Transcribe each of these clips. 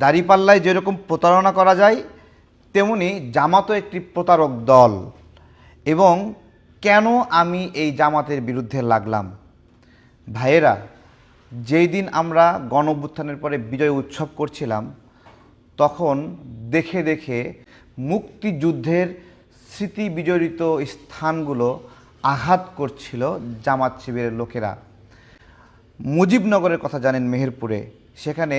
দাঁড়িপাল্লায় যেরকম প্রতারণা করা যায় তেমনি জামাতও একটি প্রতারক দল। এবং কেন আমি এই জামাতের বিরুদ্ধে লাগলাম? ভাইয়েরা, যেই দিন আমরা গণঅভ্যুত্থানের পরে বিজয় উৎসব করছিলাম তখন দেখে দেখে মুক্তিযুদ্ধের স্মৃতি বিজড়িত স্থানগুলো আঘাত করছিল জামাত শিবিরের লোকেরা। মুজিবনগরের কথা জানেন, মেহেরপুরে, সেখানে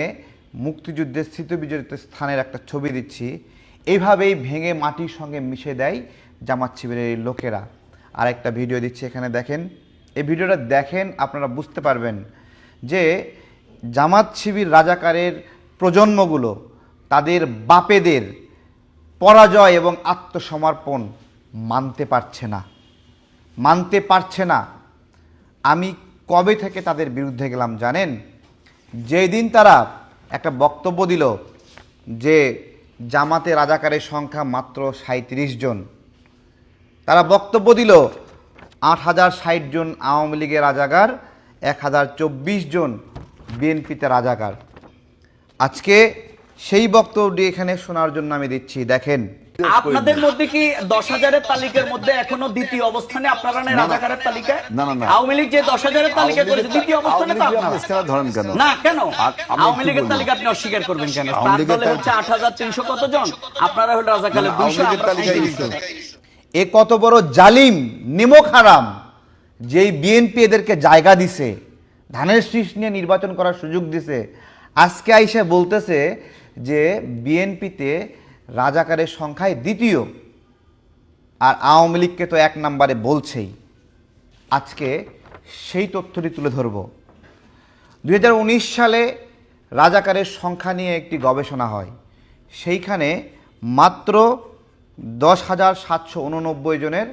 মুক্তিযুদ্ধের স্মৃতি বিজড়িত স্থানের একটা ছবি দিচ্ছি। এইভাবেই ভেঙে মাটির সঙ্গে মিশে দেয় জামাত শিবিরের এই লোকেরা। আর একটা ভিডিও দিচ্ছি, এখানে দেখেন। এই ভিডিওটা দেখেন, আপনারা বুঝতে পারবেন যে জামাত শিবির রাজাকারের প্রজন্মগুলো তাদের বাপেদের পরাজয় এবং আত্মসমর্পণ মানতে পারছে না। আমি কবে থেকে তাদের বিরুদ্ধে গেলাম জানেন? যেই দিন তারা একটা বক্তব্য দিল যে জামাতে রাজাকারের সংখ্যা মাত্র 37 জন। তারা বক্তব্য দিল 8060 জন আওয়ামী লীগের রাজাকার, 1024 জন বিএনপিতে রাজাকার। আজকে সেই বক্তব্যটি এখানে শোনার জন্য আমি দিচ্ছি, দেখেন। আপনাদের মধ্যে কি 10,000-এর তালিকার মধ্যে এখনো দ্বিতীয় অবস্থানে আপনারা নাই রাজাকারের তালিকায়? না। আওয়ামী লীগ যে 10,000-এর তালিকা করেছে দ্বিতীয় অবস্থানে তো আপনারা ধরেন কেন? না, কেন আওয়ামী লীগের তালিকা আপনি অস্বীকার করবেন কেন? তার দলে হচ্ছে 8,300 কতজন, আপনারা হলো রাজাকারের 200। এ কত বড় জালিম, নিমক হারাম, যেই বিএনপি এদেরকে জায়গা দিছে, ধানের শীষ নিয়ে নির্বাচন করার সুযোগ দিছে, আজকে আইসে বলতেছে যে বিএনপিতে রাজাকারের সংখ্যায় দ্বিতীয়, আর আওয়ামী লীগকে তো 1 নম্বরে বলছেই। আজকে সেই তথ্যটি তুলে ধরব। 2019 সালে রাজাকারের সংখ্যা নিয়ে একটি গবেষণা হয়। সেইখানে মাত্র 10,789 জনের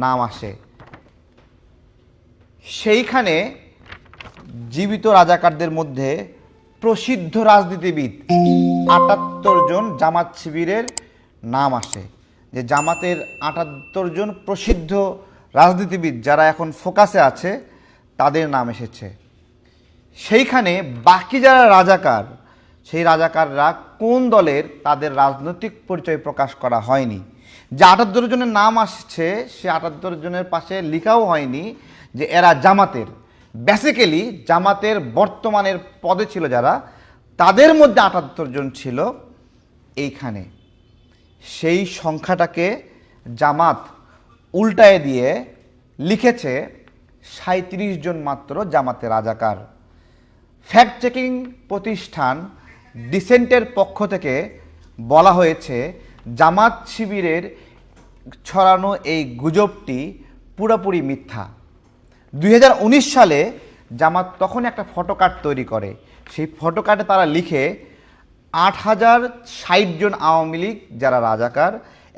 নাম আসে। সেইখানে জীবিত রাজাকারদের মধ্যে প্রসিদ্ধ রাজনীতিবিদ 78 জন জামাত শিবিরের নাম আসে। যে জামাতের 78 জন প্রসিদ্ধ রাজনীতিবিদ যারা এখন ফোকাসে আছে তাদের নাম এসেছে। সেইখানে বাকি যারা রাজাকার, সেই রাজাকাররা কোন দলের তাদের রাজনৈতিক পরিচয় প্রকাশ করা হয়নি। যে 78 জনের নাম আসছে সে 78 জনের পাশে লেখাও হয়নি যে এরা জামাতের। বেসিক্যালি জামাতের বর্তমানের পদে ছিল যারা, তাদের মধ্যে 78 জন ছিল এইখানে। সেই সংখ্যাটাকে জামাত উল্টায় দিয়ে লিখেছে 37 জন মাত্র জামাতে রাজাকার। ফ্যাক্ট চেকিং প্রতিষ্ঠান ডিসেন্টের পক্ষ থেকে বলা হয়েছে জামাত শিবিরের ছড়ানো এই গুজবটি পুরোপুরি মিথ্যা। 2019 সালে জামাত তখন একটা ফটোকার্ড তৈরি করে। সেই ফটোকার্ডে তারা লিখে 8060 জন আওয়ামী লীগ যারা রাজাকার,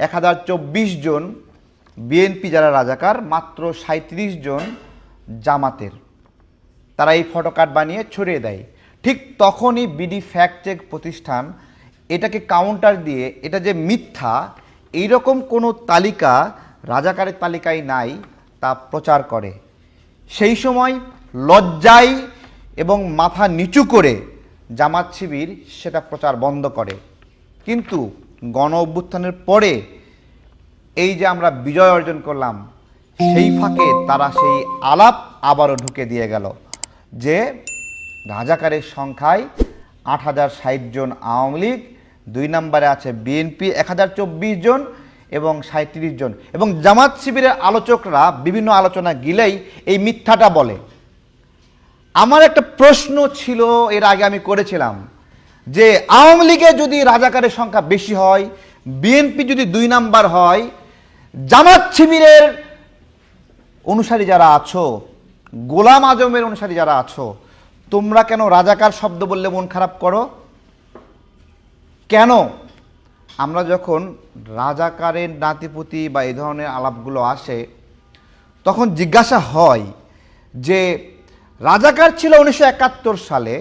1024 জন বিএনপি যারা রাজাকার, মাত্র 37 জন জামাতের। তারা এই ফটোকার্ড বানিয়ে ছড়িয়ে দেয়। ঠিক তখনই বিডি ফ্যাক্ট চেক প্রতিষ্ঠান এটাকে কাউন্টার দিয়ে এটা যে মিথ্যা, এইরকম কোনো তালিকা রাজাকারের তালিকায় নাই তা প্রচার করে। সেই সময় লজ্জায় এবং মাথা নিচু করে জামাত শিবির সেটা প্রচার বন্ধ করে। কিন্তু গণ অভ্যুত্থানের পরে এই যে আমরা বিজয় অর্জন করলাম, সেই ফাঁকে তারা সেই আলাপ আবারও ঢুকে দিয়ে গেল যে রাজাকারের সংখ্যায় 8060 জন আওয়ামী লীগ, 2 নম্বরে আছে বিএনপি 1024 জন এবং 37 জন। এবং জামাত শিবিরের আলোচকরা বিভিন্ন আলোচনা গিলেই এই মিথ্যাটা বলে। আমার একটা প্রশ্ন ছিল, এর আগে আমি করেছিলাম, যে আওয়ামী লীগে যদি রাজাকারের সংখ্যা বেশি হয়, বিএনপি যদি 2 নাম্বার হয়, জামাত শিবিরের অনুসারী যারা আছো, গোলাম আজমের অনুসারী যারা আছো, তোমরা কেন রাজাকার শব্দ বললে মন খারাপ করো? কেন? আমরা যখন রাজাকারের নাতিপুতি বা এই ধরনের আলাপগুলো আসে তখন জিজ্ঞাসা হয় যে রাজাকার ছিল 1971 সালে,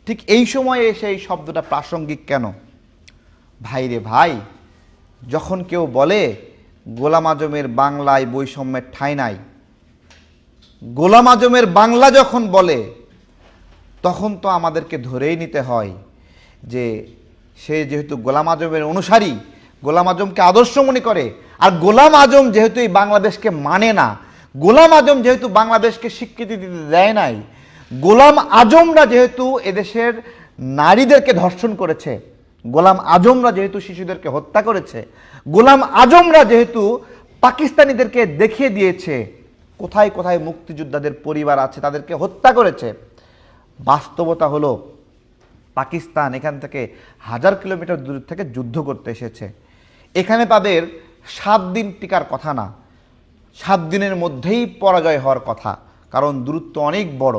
ঠিক এই সময়ে এসে এই শব্দটা প্রাসঙ্গিক কেন? ভাই রে ভাই, যখন কেউ বলে গোলাম আজমের বাংলায় বৈষম্যের ঠাঁই নাই, গোলাম আজমের বাংলা যখন বলে তখন তো আমাদেরকে ধরেই নিতে হয় যে সে যেহেতু গোলাম আজমের অনুসারী, গোলাম আজমকে আদর্শ মনে করে, আর গোলাম আজম যেহেতু এই বাংলাদেশকে মানে না, গোলাম আজম যেহেতু বাংলাদেশকে স্বীকৃতি দিতে দেয় নাই, গোলাম আজমরা যেহেতু এদেশের নারীদেরকে ধর্ষণ করেছে, গোলাম আজমরা যেহেতু শিশুদেরকে হত্যা করেছে, গোলাম আজমরা যেহেতু পাকিস্তানিদেরকে দেখিয়ে দিয়েছে কোথায় কোথায় মুক্তিযোদ্ধাদের পরিবার আছে, তাদেরকে হত্যা করেছে, বাস্তবতা হলো পাকিস্তান এখান থেকে 1000 কিলোমিটার দূর থেকে যুদ্ধ করতে এসেছে। এখানে তাদের 7 দিন টিকার কথা না, 7 দিনের মধ্যেই পরাজয় হওয়ার কথা, কারণ দূরত্ব অনেক বড়।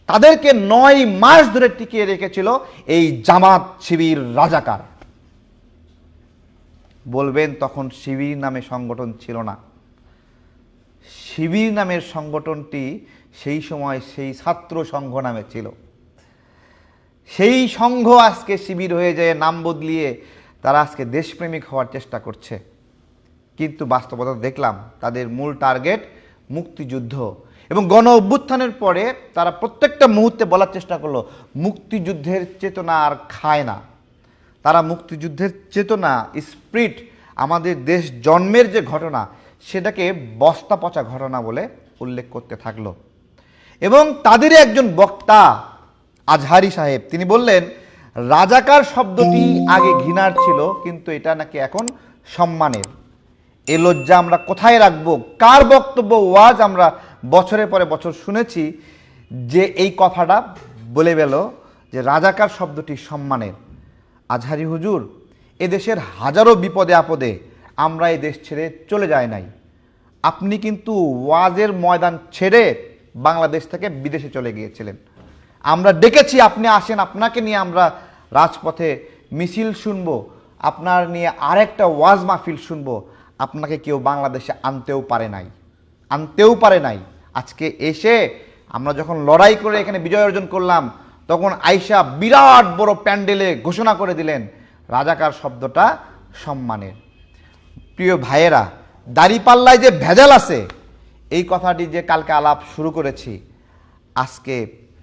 তাদেরকে 9 মাস ধরে টিকিয়ে রেখেছিল এই জামাত শিবির রাজাকার। বলবেন তখন শিবির নামে সংগঠন ছিল না। শিবির নামের সংগঠনটি সেই সময় সেই ছাত্র সংঘ নামে ছিল। সেই সংঘ আজকে শিবির হয়ে যায়, নাম বদলিয়ে তারা আজকে দেশপ্রেমিক হওয়ার চেষ্টা করছে। কিন্তু বাস্তবতা দেখলাম তাদের মূল টার্গেট মুক্তিযুদ্ধ, এবং গণ অভ্যুত্থানের পরে তারা প্রত্যেকটা মুহূর্তে বলার চেষ্টা করলো মুক্তিযুদ্ধের চেতনা আর খায় না। তারা মুক্তিযুদ্ধের চেতনা, স্পিরিট, আমাদের দেশ জন্মের যে ঘটনা, সেটাকে বস্তা পচা ঘটনা বলে উল্লেখ করতে থাকলো। এবং তাদেরই একজন বক্তা আজহারি সাহেব, তিনি বললেন রাজাকার শব্দটি আগে ঘৃণার ছিল, কিন্তু এটা নাকি এখন সম্মানের। এ লজ্জা আমরা কোথায় রাখবো? কার বক্তব্য, ওয়াজ আমরা বছরের পরে বছর শুনেছি যে এই কথাটা বলে গেল যে রাজাকার শব্দটি সম্মানের। আজহারি হুজুর, এদেশের হাজারো বিপদে আপদে আমরা এই দেশ ছেড়ে চলে যাই নাই। আপনি কিন্তু ওয়াজের ময়দান ছেড়ে বাংলাদেশ থেকে বিদেশে চলে গিয়েছিলেন। আমরা ডেকেছি আপনি আসেন, আপনাকে নিয়ে আমরা রাজপথে মিছিল শুনবো, আপনার নিয়ে আরেকটা ওয়াজ মাহফিল শুনবো। আপনাকে কেউ বাংলাদেশে আনতেও পারে নাই। আজকে এসে আমরা যখন লড়াই করে এখানে বিজয় অর্জন করলাম, তখন আইসা বিরাট বড় প্যান্ডেলে ঘোষণা করে দিলেন রাজাকার শব্দটা সম্মানের। প্রিয় ভাইয়েরা, দাড়িপাল্লায় যে ভেজাল আছে, এই কথাটি যে কালকে আলাপ শুরু করেছি, আজকে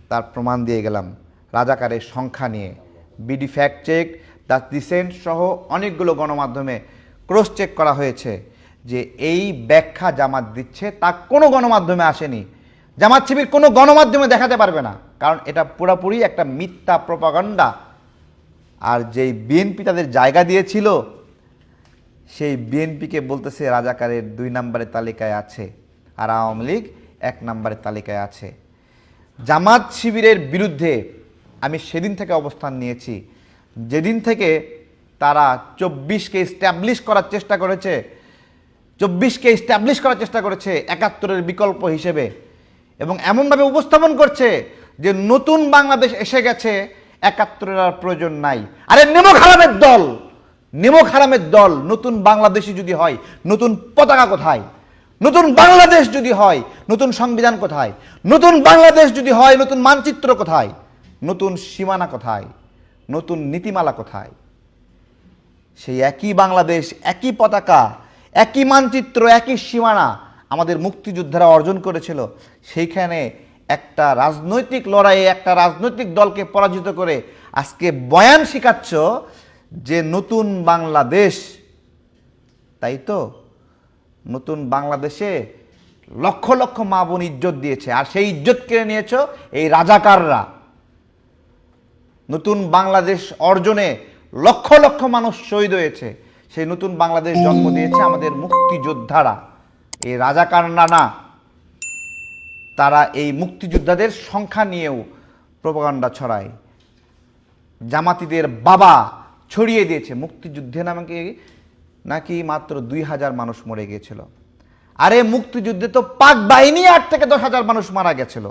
তার প্রমাণ দিয়ে গেলাম রাজাকারের সংখ্যা নিয়ে। BD fact check, the Dissent সহ অনেকগুলো গণমাধ্যমে ক্রস চেক করা হয়েছে যে এই ব্যাখ্যা জামাত দিচ্ছে তা কোনো গণমাধ্যমে আসেনি। জামাত শিবির কোনো গণমাধ্যমে দেখাতে পারবে না, কারণ এটা পুরোপুরি একটা মিথ্যা প্রপাগান্ডা। আর যেই বিএনপি তাদের জায়গা দিয়েছিল, সেই বিএনপিকে বলতেছে রাজাকারের 2 নম্বরের তালিকায় আছে, আর আওয়ামী লীগ 1 নম্বরের তালিকায় আছে। জামাত শিবিরের বিরুদ্ধে আমি সেদিন থেকে অবস্থান নিয়েছি, যেদিন থেকে তারা 24কে এস্টাবলিশ করার চেষ্টা করেছে, 71-এর বিকল্প হিসেবে, এবং এমনভাবে উপস্থাপন করছে যে নতুন বাংলাদেশ এসে গেছে, 71-এর আর প্রয়োজন নাই। আরে নেমক হারামের দল, নতুন বাংলাদেশই যদি হয়, নতুন পতাকা কোথায়? নতুন বাংলাদেশ যদি হয়, নতুন সংবিধান কোথায়? নতুন বাংলাদেশ যদি হয়, নতুন মানচিত্র কোথায়? নতুন সীমানা কোথায়? নতুন নীতিমালা কোথায়? সেই একই বাংলাদেশ, একই পতাকা, একই মানচিত্র, একই সীমানা আমাদের মুক্তিযোদ্ধারা অর্জন করেছিল। সেইখানে একটা রাজনৈতিক লড়াইয়ে একটা রাজনৈতিক দলকে পরাজিত করে আজকে বয়ান শিখাচ্ছ যে নতুন বাংলাদেশ। তাই তো, নতুন বাংলাদেশে লক্ষ লক্ষ মা বোন ইজ্জত দিয়েছে, আর সেই ইজ্জত কেড়ে নিয়েছ এই রাজাকাররা। নতুন বাংলাদেশ অর্জনে লক্ষ লক্ষ মানুষ শহীদ হয়েছে, সেই নতুন বাংলাদেশ জন্ম দিয়েছে আমাদের মুক্তিযোদ্ধারা, এই রাজাকাররা না। তারা এই মুক্তিযোদ্ধাদের সংখ্যা নিয়েও প্রপাগান্ডা ছড়ায়। জামাতিদের বাবা ছড়িয়ে দিয়েছে মুক্তিযুদ্ধে নাকি মাত্র 2000 মানুষ মরে গিয়েছিল। আরে মুক্তিযুদ্ধে তো পাক বাহিনী 8 থেকে 10,000 মানুষ মারা গেছিল।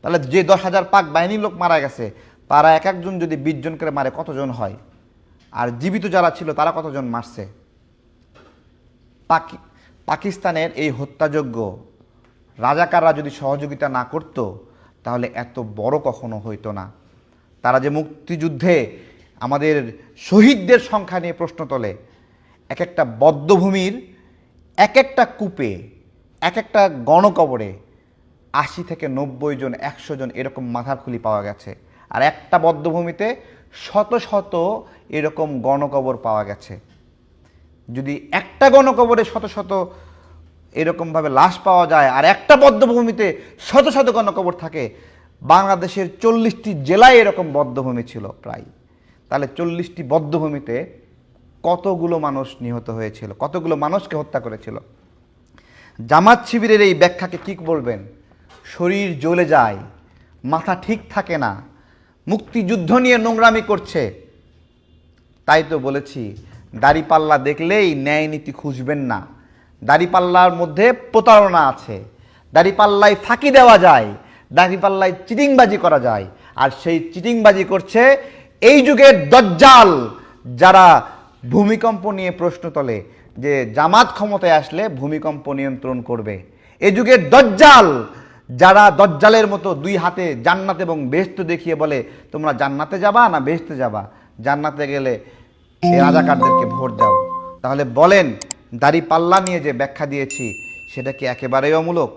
তাহলে যে 10,000 পাক বাহিনীর লোক মারা গেছে, তারা এক একজন যদি 20 জন করে মারে কতজন হয়? আর জীবিত যারা ছিল তারা কতজন মারছে? পাকিস্তানের এই হত্যাযজ্ঞ রাজাকাররা যদি সহযোগিতা না করত, তাহলে এত বড় কখনো হইতো না। তারা যে মুক্তিযুদ্ধে আমাদের শহীদদের সংখ্যা নিয়ে প্রশ্ন তোলে, এক একটা বদ্ধভূমির এক একটা কূপে, এক একটা গণকবরে 80 থেকে 90 জন, 100 জন এরকম মাথার খুলি পাওয়া গেছে। আর একটা বদ্ধভূমিতে শত শত এরকম গণকবর পাওয়া গেছে। যদি একটা গণকবরে শত শত এরকমভাবে লাশ পাওয়া যায় আর একটা বদ্ধভূমিতে শত শত গণকবর থাকে, বাংলাদেশের 40টি জেলায় এরকম বদ্ধভূমি ছিল প্রায়, তাহলে 40টি বদ্ধভূমিতে কতগুলো মানুষ নিহত হয়েছিল, কতগুলো মানুষকে হত্যা করেছিল। জামাত শিবিরের এই ব্যাখ্যাকে কি বলবেন? শরীর জ্বলে যায়, মাথা ঠিক থাকে না, মুক্তিযুদ্ধ নিয়ে নোংরামি করছে। তাই তো বলেছি, দাড়িপাল্লা দেখলেই ন্যায় নীতি খুঁজবেন না। দাড়িপাল্লার মধ্যে প্রতারণা আছে, দাড়িপাল্লায় ফাঁকি দেওয়া যায়, দাড়িপাল্লায় চিটিংবাজি করা যায়। আর সেই চিটিংবাজি করছে এই যুগের দজ্জাল, যারা ভূমিকম্প নিয়ে প্রশ্ন তোলে যে জামাত ক্ষমতায় আসলে ভূমিকম্প নিয়ন্ত্রণ করবে। এই যুগের দজ্জাল, যারা দজ্জালের মতো দুই হাতে জান্নাত এবং বেহেশত দেখিয়ে বলে তোমরা জান্নাতে যাবা না বেহেশতে যাবা, জান্নাতে গেলে এই রাজাকারদেরকে ভোট দাও। তাহলে বলেন, দাড়িপাল্লা নিয়ে যে ব্যাখ্যা দিয়েছি সেটা কি একেবারেই অমূলক?